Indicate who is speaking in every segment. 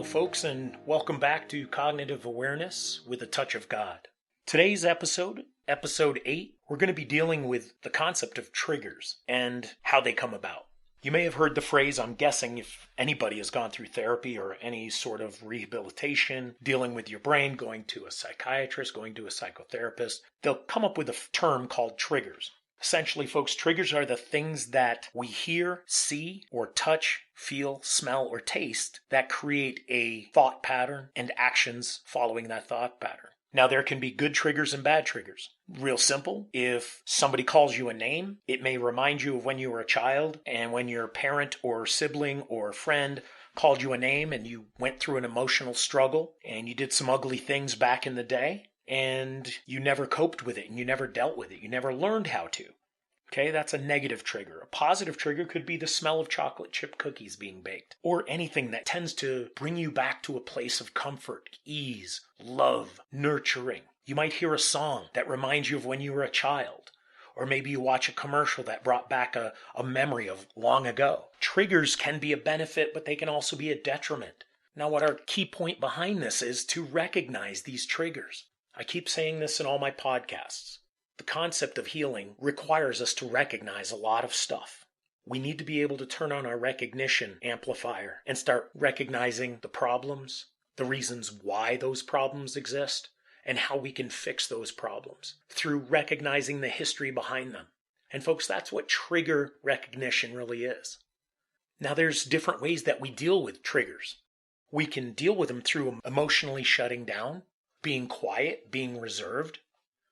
Speaker 1: Hello, folks, and welcome back to Cognitive Awareness with a Touch of God. Today's episode, episode 8, we're going to be dealing with the concept of triggers and how they come about. You may have heard the phrase, I'm guessing if anybody has gone through therapy or any sort of rehabilitation, dealing with your brain, going to a psychiatrist, going to a psychotherapist, they'll come up with a term called triggers. Essentially, folks, triggers are the things that we hear, see, or touch, feel, smell, or taste that create a thought pattern and actions following that thought pattern. Now, there can be good triggers and bad triggers. Real simple. If somebody calls you a name, it may remind you of when you were a child, and when your parent or sibling or friend called you a name and you went through an emotional struggle and you did some ugly things back in the day, and you never coped with it and you never dealt with it. You never learned how to. Okay, that's a negative trigger. A positive trigger could be the smell of chocolate chip cookies being baked, or anything that tends to bring you back to a place of comfort, ease, love, nurturing. You might hear a song that reminds you of when you were a child, or maybe you watch a commercial that brought back a memory of long ago. Triggers can be a benefit, but they can also be a detriment. Now, what our key point behind this is to recognize these triggers. I keep saying this in all my podcasts. The concept of healing requires us to recognize a lot of stuff. We need to be able to turn on our recognition amplifier and start recognizing the problems, the reasons why those problems exist, and how we can fix those problems through recognizing the history behind them. And folks, that's what trigger recognition really is. Now, there's different ways that we deal with triggers. We can deal with them through emotionally shutting down, being quiet, being reserved.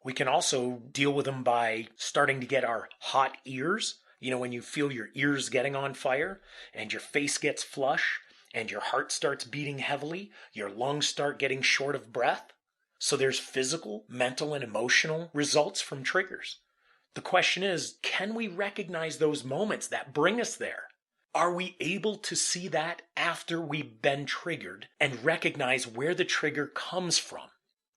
Speaker 1: We can also deal with them by starting to get our hot ears. You know, when you feel your ears getting on fire and your face gets flush and your heart starts beating heavily, your lungs start getting short of breath. So there's physical, mental, and emotional results from triggers. The question is, can we recognize those moments that bring us there? Are we able to see that after we've been triggered and recognize where the trigger comes from?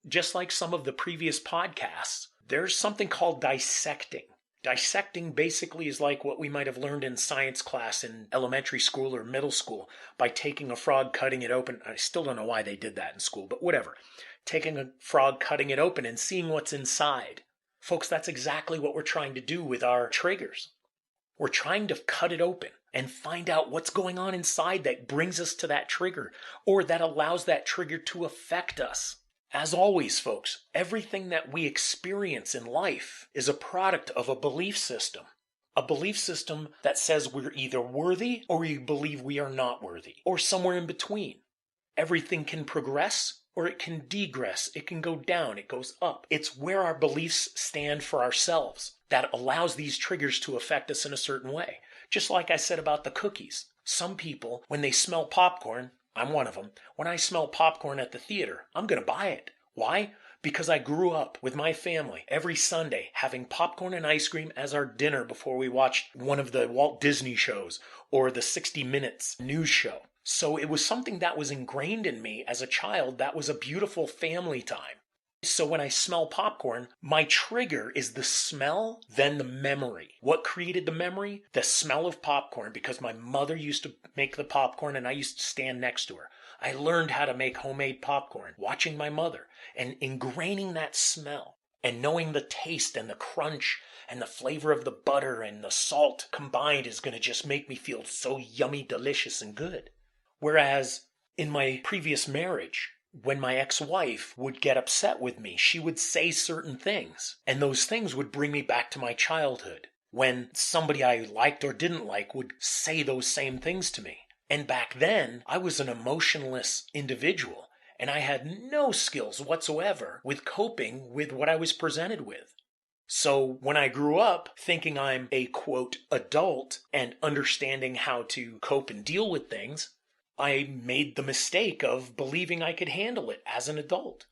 Speaker 1: Just like some of the previous podcasts, there's something called dissecting. Dissecting basically is like what we might have learned in science class in elementary school or middle school by taking a frog, cutting it open. I still don't know why they did that in school, but whatever. Taking a frog, cutting it open, and seeing what's inside. Folks, that's exactly what we're trying to do with our triggers. We're trying to cut it open and find out what's going on inside that brings us to that trigger, or that allows that trigger to affect us. As always, folks, everything that we experience in life is a product of a belief system. A belief system that says we're either worthy or we believe we are not worthy, or somewhere in between. Everything can progress or it can degress. It can go down, it goes up. It's where our beliefs stand for ourselves that allows these triggers to affect us in a certain way. Just like I said about the cookies. Some people, when they smell popcorn, I'm one of them. When I smell popcorn at the theater, I'm going to buy it. Why? Because I grew up with my family every Sunday having popcorn and ice cream as our dinner before we watched one of the Walt Disney shows or the 60 Minutes news show. So it was something that was ingrained in me as a child. That was a beautiful family time. So when I smell popcorn, my trigger is the smell, then the memory. What created the memory? The smell of popcorn, because my mother used to make the popcorn and I used to stand next to her. I learned how to make homemade popcorn, watching my mother, and ingraining that smell, and knowing the taste and the crunch and the flavor of the butter and the salt combined is going to just make me feel so yummy, delicious, and good. Whereas in my previous marriage, when my ex-wife would get upset with me, she would say certain things, and those things would bring me back to my childhood, when somebody I liked or didn't like would say those same things to me. And back then, I was an emotionless individual, and I had no skills whatsoever with coping with what I was presented with. So when I grew up thinking I'm a, quote, adult and understanding how to cope and deal with things, I made the mistake of believing I could handle it as an adult.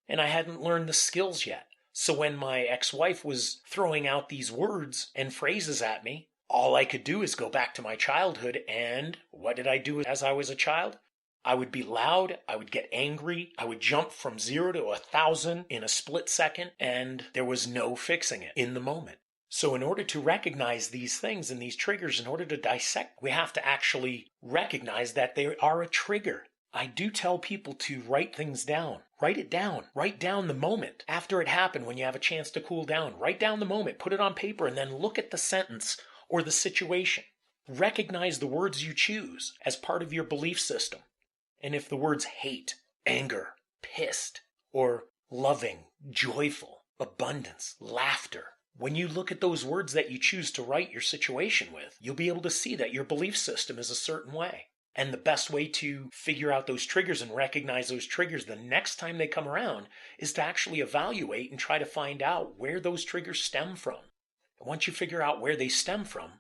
Speaker 1: And I hadn't learned the skills yet. So when my ex-wife was throwing out these words and phrases at me, all I could do is go back to my childhood. And what did I do as I was a child? I would be loud, I would get angry, I would jump from 0 to 1,000 in a split second, and there was no fixing it in the moment. So in order to recognize these things and these triggers, in order to dissect, we have to actually recognize that they are a trigger. I do tell people to write things down. Write it down. Write down the moment after it happened when you have a chance to cool down. Write down the moment, put it on paper, and then look at the sentence or the situation. Recognize the words you choose as part of your belief system. And if the words hate, anger, pissed, or loving, joyful, abundance, laughter, when you look at those words that you choose to write your situation with, you'll be able to see that your belief system is a certain way. And the best way to figure out those triggers and recognize those triggers the next time they come around is to actually evaluate and try to find out where those triggers stem from. And once you figure out where they stem from,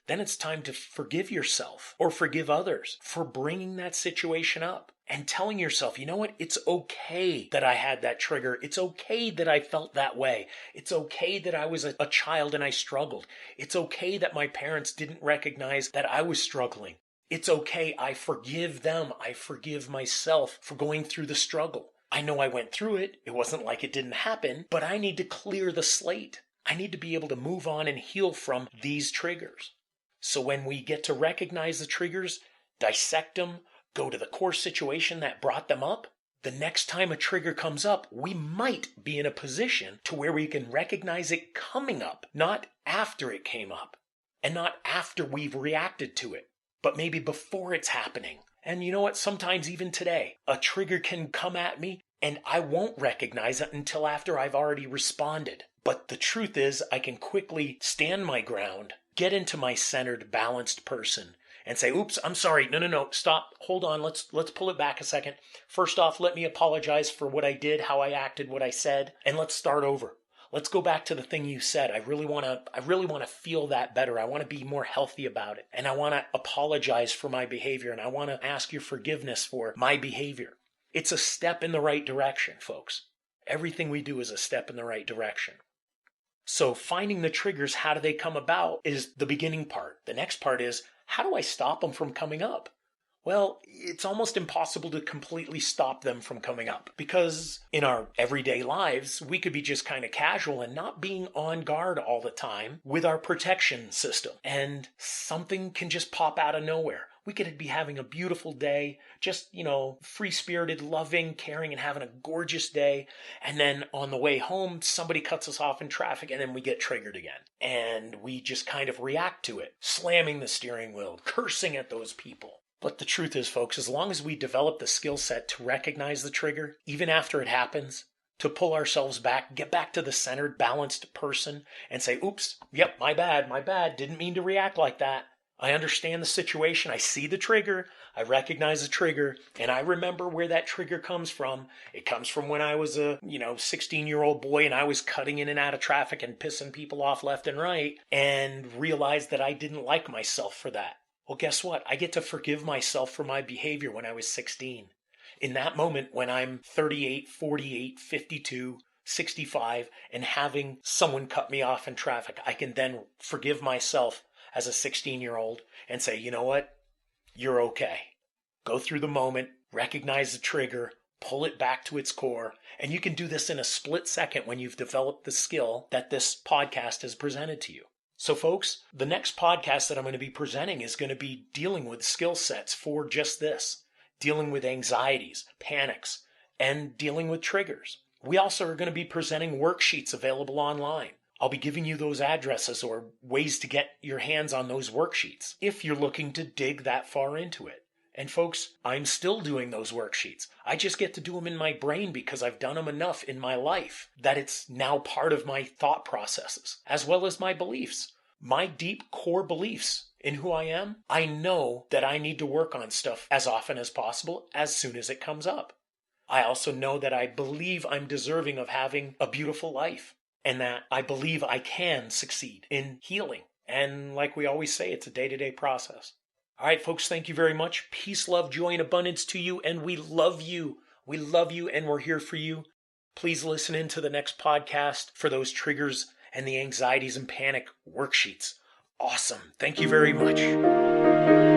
Speaker 1: then it's time to forgive yourself or forgive others for bringing that situation up and telling yourself, you know what? It's okay that I had that trigger. It's okay that I felt that way. It's okay that I was a child and I struggled. It's okay that my parents didn't recognize that I was struggling. It's okay. I forgive them. I forgive myself for going through the struggle. I know I went through it. It wasn't like it didn't happen, but I need to clear the slate. I need to be able to move on and heal from these triggers. So when we get to recognize the triggers, dissect them, go to the core situation that brought them up, the next time a trigger comes up, we might be in a position to where we can recognize it coming up, not after it came up, and not after we've reacted to it, but maybe before it's happening. And you know what? Sometimes even today, a trigger can come at me and I won't recognize it until after I've already responded. But the truth is, I can quickly stand my ground, get into my centered, balanced person, and say, oops, I'm sorry. No, stop. Hold on. Let's pull it back a second. First off, let me apologize for what I did, how I acted, what I said, and let's start over. Let's go back to the thing you said. I really want to feel that better. I want to be more healthy about it. And I want to apologize for my behavior. And I want to ask your forgiveness for my behavior. It's a step in the right direction, folks. Everything we do is a step in the right direction. So finding the triggers, how do they come about, is the beginning part. The next part is, how do I stop them from coming up? Well, it's almost impossible to completely stop them from coming up because in our everyday lives, we could be just kind of casual and not being on guard all the time with our protection system. And something can just pop out of nowhere. We could be having a beautiful day, just, free-spirited, loving, caring, and having a gorgeous day. And then on the way home, somebody cuts us off in traffic and then we get triggered again. And we just kind of react to it, slamming the steering wheel, cursing at those people. But the truth is, folks, as long as we develop the skill set to recognize the trigger, even after it happens, to pull ourselves back, get back to the centered, balanced person and say, oops, yep, my bad, didn't mean to react like that. I understand the situation. I see the trigger. I recognize the trigger. And I remember where that trigger comes from. It comes from when I was a, 16-year-old boy and I was cutting in and out of traffic and pissing people off left and right and realized that I didn't like myself for that. Well, guess what? I get to forgive myself for my behavior when I was 16. In that moment, when I'm 38, 48, 52, 65, and having someone cut me off in traffic, I can then forgive myself as a 16-year-old and say, you know what? You're okay. Go through the moment, recognize the trigger, pull it back to its core, and you can do this in a split second when you've developed the skill that this podcast has presented to you. So folks, the next podcast that I'm going to be presenting is going to be dealing with skill sets for just this, dealing with anxieties, panics, and dealing with triggers. We also are going to be presenting worksheets available online. I'll be giving you those addresses or ways to get your hands on those worksheets if you're looking to dig that far into it. And folks, I'm still doing those worksheets. I just get to do them in my brain because I've done them enough in my life that it's now part of my thought processes, as well as my beliefs. My deep core beliefs in who I am, I know that I need to work on stuff as often as possible, as soon as it comes up. I also know that I believe I'm deserving of having a beautiful life, and that I believe I can succeed in healing. And like we always say, it's a day-to-day process. All right, folks, thank you very much. Peace, love, joy, and abundance to you. And we love you. We love you, and we're here for you. Please listen in to the next podcast for those triggers and the anxieties and panic worksheets. Awesome. Thank you very much.